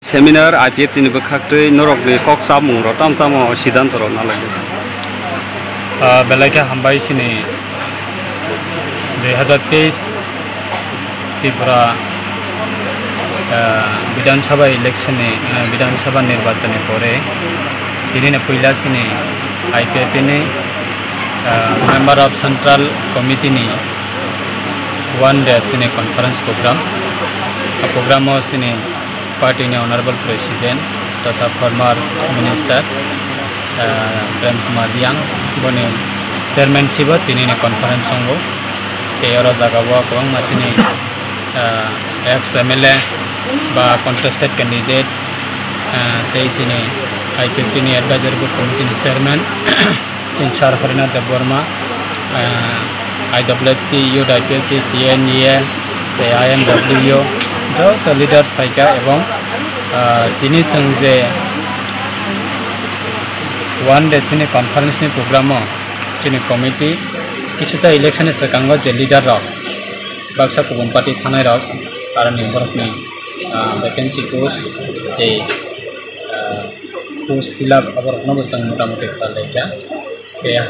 Seminar IPFT ni berkakti norok ni kok samu rotam tamo sidan toro nalagi. Belakang hambai sini 2023 Tipra विधानसभा election विधानसभा निर्वाचन परे ini पहिला sini IPFT ni member of central committee ni one day sini conference program sini party ni honorable president tata former minister Tipra Motha Bai boni chairmanship tini ni conference songo teora jagawa kong masini ex MLA ba contested candidate tei sini IPFT ni advisory board committee ni chairman Tinsar Harina Deborma IWFT Youth IPFT TNEA IMW the leaders faika ebong tini sengje one day sini conference ni program sini committee kisuta election sekango je leader rok baksa kubun party thanai rok karena borok ni vacancy post post fill up abar no sang motamoti kalaika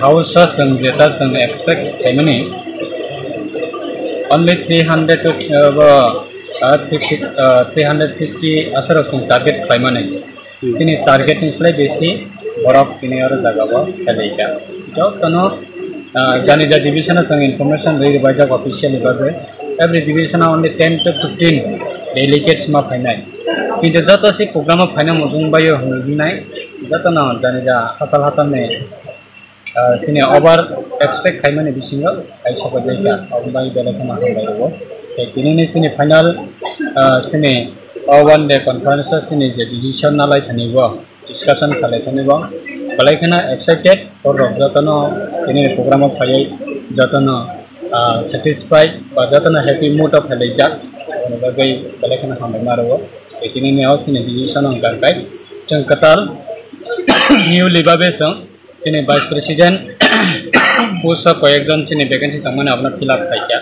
house sang jeta sang expect many only 300 to 350 asar of target paimane sini target ni selai besi borok kini aro jagabo kalaika jo kono jani ja division sang information rei bajak officially babe every division only 10 to 15 delegates ma finai kintu jato si program final mojung bayo hunai jato na jani ja hasal ne sini over expect kaimane bisingo ai sobajaika obai belakama handairo kini ni sini final sini one day conference sini je decision nalai thanibo discussion khalai thanibo balaikana excited for jatono kini program phai jatono satisfied ba jatono happy mood of halija bagai balaikana hambai maro kini ni aus ni decision on garkai jeng katal new libabe song sini vice president post ko ekjon sini vacancy tamane apna fill up khaika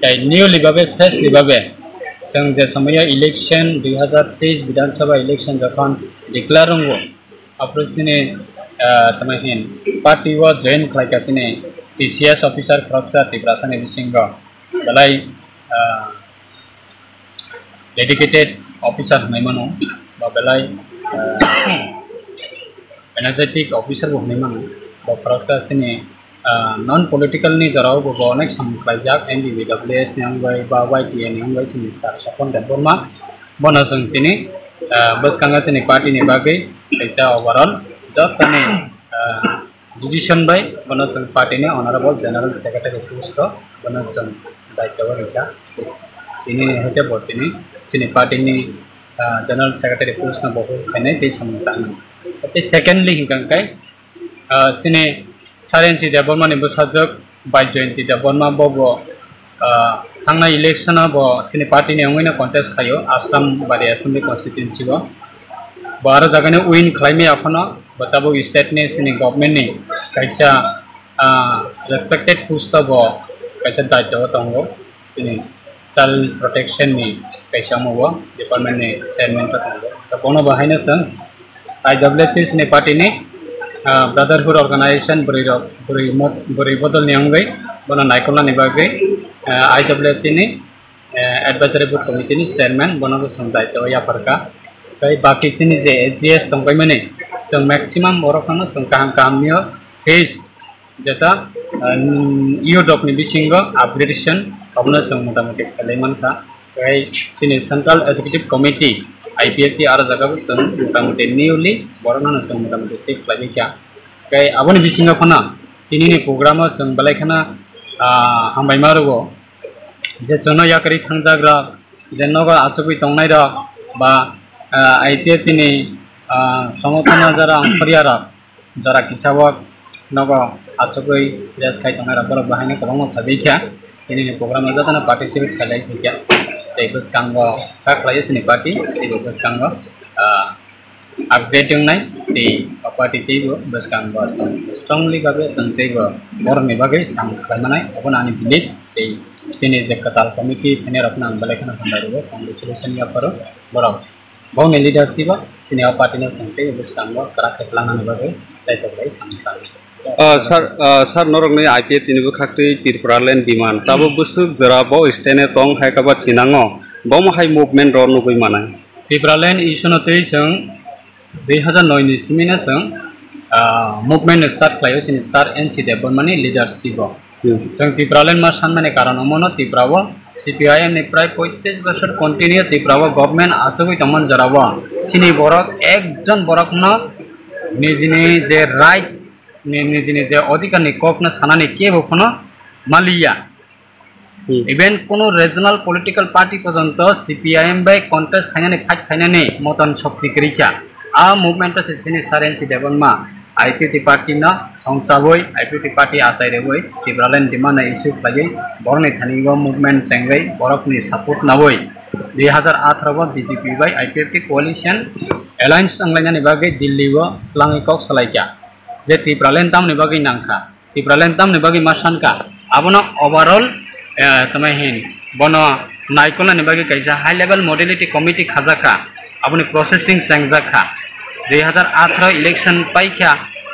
tai new libabe fresh libabe song je samaya election 2023 Vidhan Sabha election jokhon declare hongo apro sini tamahin party wa join khlaika sini TCS officer khraksa tibrasani bisingo balai dedicated officer naimano ba balai energetic officer bo naimano ba khraksa sini non political ni jarao bo onek samklaijak MBWS nyangbai ba YTN nyangbai sini sar sapon Deborma bona sing tini bus kanga sini party ni bagai kaisa overall job tani decision by bona sing party ni honorable general secretary post bona sing daitwa rika ini hete botini sini party ni general secretary post na bohu khainai te samtang te secondly hingkai sini sarensi Deborma ni busajak by jointi Deborma bobo thangna election bo sini party ni angina contest khayo Assam bari assembly constituency bo baro jagane win khlaimi aphano batabo state ni sini government ni kaisa respected post bo kaisa daitwa tongo sini child protection ni kaisa mo department ni chairman ta tongo ta bono bahaina sang IWFT sini party ni brotherhood organization buri bodol niangbai bona naikola ni bagai IWFT ni advisory board committee ni chairman bona bo samdai to ya parka kai baki sini je AGS tongkai mane jong maximum borokano jong kaham ni face jeta Europe ni bisingo upgradation abna jong motamoti khalaiman kha kai sini central executive committee IPFT ara jaga jong motamoti newly borona jong motamoti sik laika kai aboni bisingo khona tini ni program jong balaikana hambai marugo je jono yakari thangjagra je nogo achukui tongnai ra ba IPFT ni samotana jara angkhariara jara kisabak nogo achukui res khai tongnai ra borok bahine kobangma thabikya tini ni program jatana participate khalai thikya tei buskango kaklai sini party tei buskango updating nai tei party tei buskango strongly babe sangtei borni bagai sang khlamanai abona ani believe tei sini je katal committee thene rakna balaikana hambai ro congratulation ya paro borok Bawni leadership sini party na sangte bisangwa karakter pelanggan bagai saya terbaik sampai. sar norok ni IPF tini bu khakti Tripura land demand tabo busuk jara bo stene tong hai kaba thinango bo mo hai movement ro nugui mana Tripura land isu no tei seng 2009 ni simina seng movement start klayo sini start NC debon mani leadership seng Tripura land mas san mane karon omono Tripura wo CPIM ni pray 35 বছর continue Tripura wo government আসুগই তমন জরাবো sini borok ekjon borok no nijini je right nijini je অধিকার ni kok na sanani ke bokono malia even কোনো regional political party পর্যন্ত CPIM by contest খাইনানি fight খাইনানি মতন শক্তি করিকা আ movement আছে সিনি সারেন্সি দেবনমা IPT party না সংসাবই IPT পার্টি আসাই রেবই টিব্রালেন ডিমান্ড ইস্যু লাগি বরনি থানিগো মুভমেন্ট চেঙ্গাই বরকনি সাপোর্ট নাবই 2018 BJP বাই IPFT কোয়ালিশন অ্যালায়েন্স সংলাইনানি বাগে দিল্লিগো প্লাঙ্গিকক সালাইকা যে টিব্রালেন তামনি বাগে নাংখা টিব্রালেন তামনি বাগে মাসানকা আবনা ওভারঅল तमें बनो नाइकोला निबागी कैसा हाई लेवल मॉडलिटी कमिटी खाजाखा अपनी प्रोसेसिंग सेंगजाखा 2018 इलेक्शन पाइका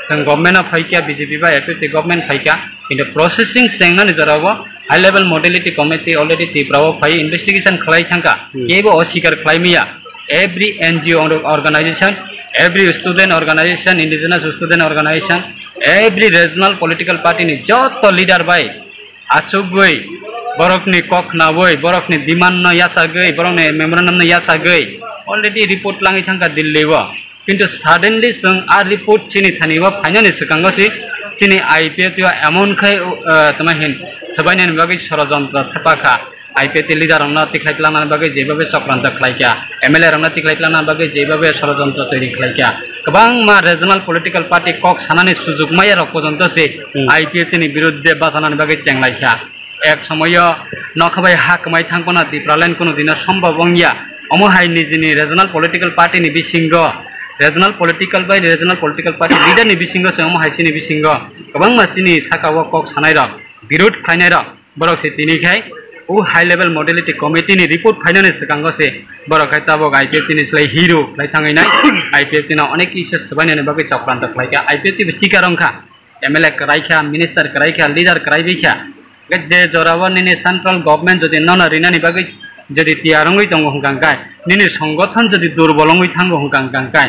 जों गवर्नमेंट फाइका बीजेपी बा एपीटी गवर्नमेंट फाइका किंतु प्रोसेसिंग सेंगना निजरावो high level modality committee already त्रिपुरावो फाइ इन्वेस्टिगेशन खलाई थांका केबो अस्वीकार खलाइमिया every NGO organisation every student organisation indigenous student organisation every regional political party नि जत लीडर बाय आचुगै borokni kok nawoi borokni demand no yasagei borokni memorandum no yasagei already report langi thangka Delhi wo kintu suddenly sung a report chini thani wo finally sekango sini IPF yo emon khai tamahin sabaini bagi ষড়যন্ত্র thapaka IPF leader rongna tiklaitlang bagi jebabe চক্রান্ত khlaika MLA rongna tiklaitlang bagi jebabe ষড়যন্ত্র তৈরি khlaika गोबां मा regional political party kok sanani sujug maya rok pojonto se IPF ni biruddhe basanani bagi chenglaika एक समय नखबाय हाकमाय थांगबना Tripura कोनो दिन सम्भव अंगिया अमहाय निजिनि रीजनल पॉलिटिकल पार्टी नि बिसिंग रीजनल पॉलिटिकल पार्टी लीडर नि बिसिंग से अमहाय सिनि बिसिंग गोबां मासिनि साकाव कक सानाय रक बिरुद खायनाय रक बरक से तिनिखाय उ हाई लेवल मॉडलिटी कमिटी नि रिपोर्ट फाइनानि सकांगो से बरक ताबक IPF नि स्लाय हिरो लाई थांगायनाय IPF ना अनेक इशू सबायनानि बागै चक्रान्त खलायका IPF बि सिकारंखा MLA करायखा मिनिस्टर करायखा लीडर करायबिखा जे जरावा निने सेंट्रल गवर्नमेंट जदि नन रिनानि बागै जदि तियारंगै दङ हंगांगाय निने संगठन जदि दुर्बलंगै थांगो हंगांगाय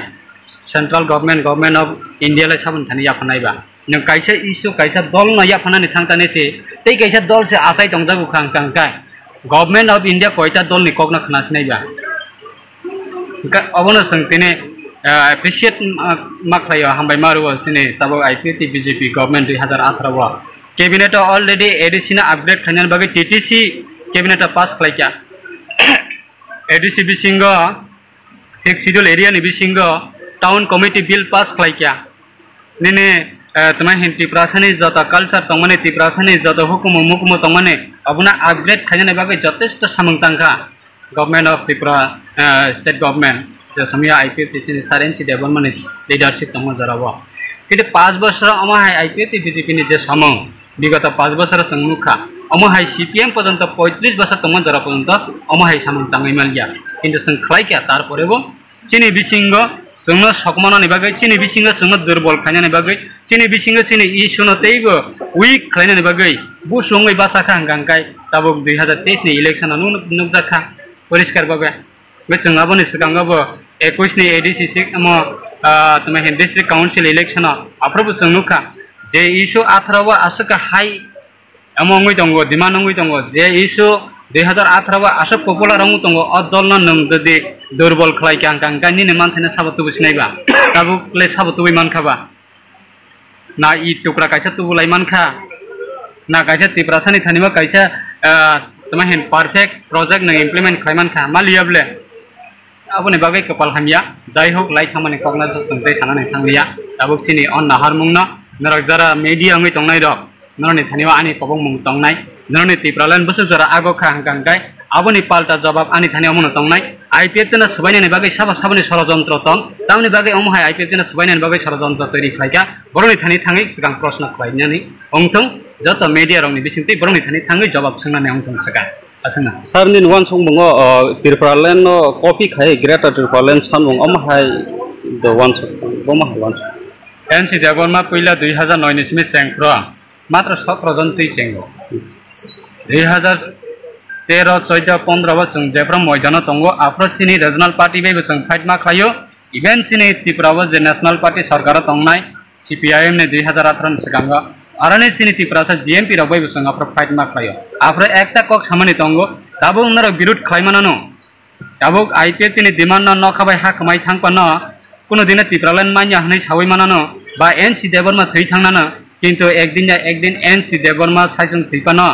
सेंट्रल गवर्नमेंट ऑफ इंडिया ला साबन थानि याफनायबा नों कायसा इशू कायसा दल न याफनानि थांतानेसे तै कायसा दल से आसाय दंजागु खांगांगाय गवर्नमेंट ऑफ इंडिया कयता दल नि ककना खनासनायबा अबनो संतिने एप्रिशिएट माख्लायो हामबाय मारुवा सिने ताबो IPFT BJP गवर्नमेंट 2018 वा कैबिनेट ऑलरेडी एडिशनल अपग्रेड खाने बागे TTC कैबिनेट पास खलाइका एडिसी बिसिंग 6 शेड्यूल एरिया नि बिसिंग टाउन कमिटी बिल पास खलाइका निने तमा Tripura सानि जता कल्चर तंगमाने Tripura सानि जता हुकुम मुकुम तंगमाने अबुना अपग्रेड खाने बागे जथेष्ट सामंतांखा government of Tripura state government जे समिया IPF तिनि सारेन्सि देबन माने लीडरशिप तंग जरावा किन्तु 5 बोसोर अमाहाय IPF BJP नि जे समं विगत 5 बोसोर संमुखा अमहाय CPM पर्यंत 35 बोसोर तमन जरा पर्यंत अमहाय सामंताङै मालिया किन्तु जों खलायका तारपरेबो चिनि बिसिंग जोंनो सकमानानि बागै चिनि बिसिंग जोंनो दुर्बल खायनानि बागै चिनि बिसिंग चिनि इशुनो तैबो उइक खायनानि बागै बुसुङै बासाखा हंगांगाय ताबो 2023 नि इलेक्शन नुजाखा परिष्कार बागै बे जोंहाबो सिगाङावबो 21 नि ADC तमे डिस्ट्रिक्ट काउंसिल इलेक्शन आफ्रोबो जोंनुखा जे इशू 18 आसका हाई एमंगै दंगो दिमानंगै दंगो जे इशू 2018 आस पपुलार अंगु दंगो अदल नों जदि दुर्बल खलायका गांगानि ने मानथाने साबतुबो सिनायबा ताबुले साबतुबै मानखाबा ना इ टुकरा कायसा तुबुलाय मानखा ना कायसा Tripura सानि थानिबा कायसा तमे परफेक्ट प्रोजेक्ट न इम्प्लीमेंट खाय मानखा मालियाबले आबुनि बागै कपाल हामिया जाय होक लाइ खामानि कगना संथै थानानै थांलिया ताबुक सिनि अन नाहार मुंना नरक जरा मीडिया अंगै तंनाय रक नरनि थानिवा आनि कबं मुं तंनाय नरनि Tripura बसु जरा आगो खांगांगाय आबुनि पाल्टा जवाब आनि थानिवा मुं तंनाय IPF तना सबायनानि बागै साबनि षड़यंत्र तं तामनि बागै अमहाय IPF तना सबायनानि बागै षड़यंत्र तैरि खायका बरनि थानि थाङै सिगां प्रश्न खायनानि अंथं जत मीडिया रंनि बिसिंति बरनि थानि थाङै जवाब सोंनानै अंथं सका asana sar ni wan song bungo Tripura land no coffee khai greater Tripura land san bung am hai the one song boma one NC Deborma puila 2009 ni simi sengkro matra 17 John tui sengo 2013 14 15 ba chung jepram moidano tongo afro sini regional party be chung fight ma khayo event sini Tripura ba je national party sarkar tongnai CPIM ne 2018 ni sikanga arane sini Tripura sa GMP ra bai chung afro fight ma khayo afro ekta kok samani tongo tabo unara birut khaimanano tabo IPF ni demand na khabai ha khamai thangpano কোনো দিনে Tripura land manya hanai sawai manano ba NC Deborma thei thangnana kintu ekdin NC Deborma saisung thipano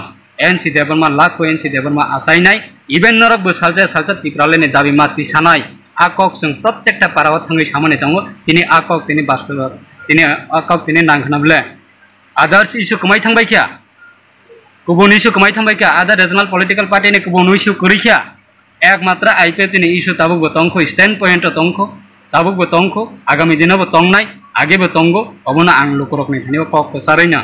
NC Deborma lakho NC Deborma asainai even norok bo salja Tripura land ni dabi mati sanai akok sung prottekta parawa thangai samane tongo tini akok tini bastolo tini akok tini nangkhanable others issue kamai thangbai kya kubun issue kamai thangbai kya other regional political party ni kubun issue korikya ekmatra IPF tini issue tabuk bo tongkho stand point tongkho tabuk bo tongkho agami dina bo tongnai age bo tongo obona ang lukorok ni thani kok sareina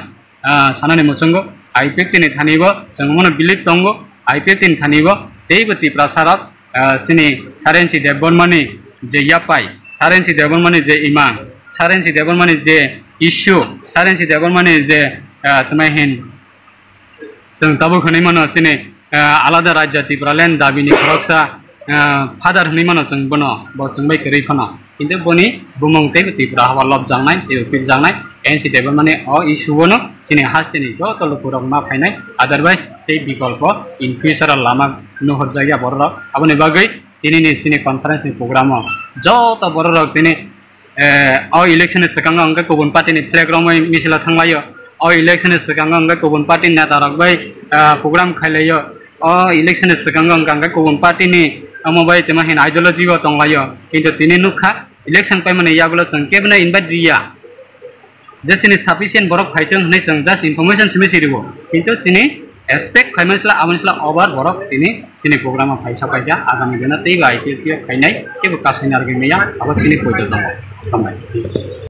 sanani mochongo IPF tini thani bo sangmona belief tongo IPF tini thani bo tei bo Tripura sarat sini sarensi Debormani je yapai sarensi Debormani je imang sarensi Debormani je issue sarensi Debormani je tmahin sung tabuk khani mano sini alada rajya Tripura land dabini khoroksa father ni mano chung bono bo chung bai kri khono kinte boni bumong te Tripura hawa lob jangnai te pir jangnai NC Debormani o issue bono sini hasteni jo to lukurok ma phainai otherwise te bikolpo in future lama nohor jagya borro aboni bagai tini ni sini conference ni program jo to borro tini o election sekanga angka kubun party ni flag romai misila thanglayo o election sekanga angka kubun party neta rok bai program khailayo o election sekanga angka kubun party ni amobai tema hin ideology go tonglayo kintu tini nukha election pai mane yagulo sangke bna invite dia jesini sufficient borok phaitong nei sang just information simi siribo kintu sini expect khaimansla amansla over borok tini sini program phaisa paija agami dina tei IPF khainai ke kasinarge meya abo sini koito tongo kamai